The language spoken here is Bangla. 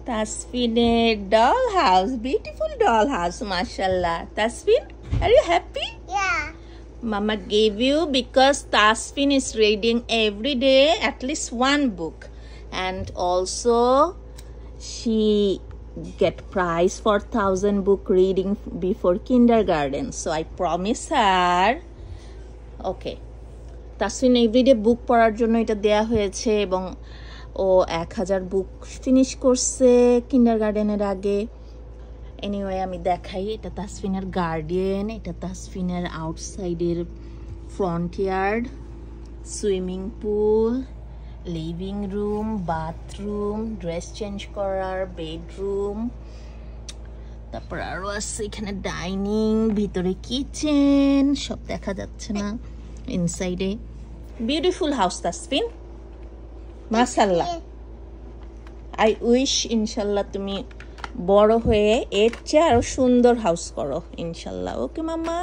Tasfiner dollhouse, beautiful dollhouse, mashallah. Tasfin, are you happy? Yeah. Mama gave you because Tasfin is reading every day at least one book, and also she get prize for 1,000 book reading before kindergarten. So I promise her. Okay. Tasfin everyday book পড়ার জন্য এটা দেয়া হয়েছে এবং ও 1000 বুক ফিনিশ করছে কিন্ডারগার্টেনের আগে। এনিওয়ে আমি দেখাই, এটা তাসফিনের গার্ডেন, এটা তাসফিনের আউটসাইডের front yard, swimming pool, living room, bathroom, dress change করার বেডরুম, তারপর আরও আছে এখানে ডাইনিং, ভিতরে কিচেন, সব দেখা যাচ্ছে না ইনসাইডে। বিউটিফুল হাউস তাসফিন, মাশাআল্লাহ। আই উইশ ইনশাল্লাহ তুমি বড় হয়ে এর চেয়ে আরো সুন্দর হাউস করো ইনশাল্লাহ। ওকে মাম্মা।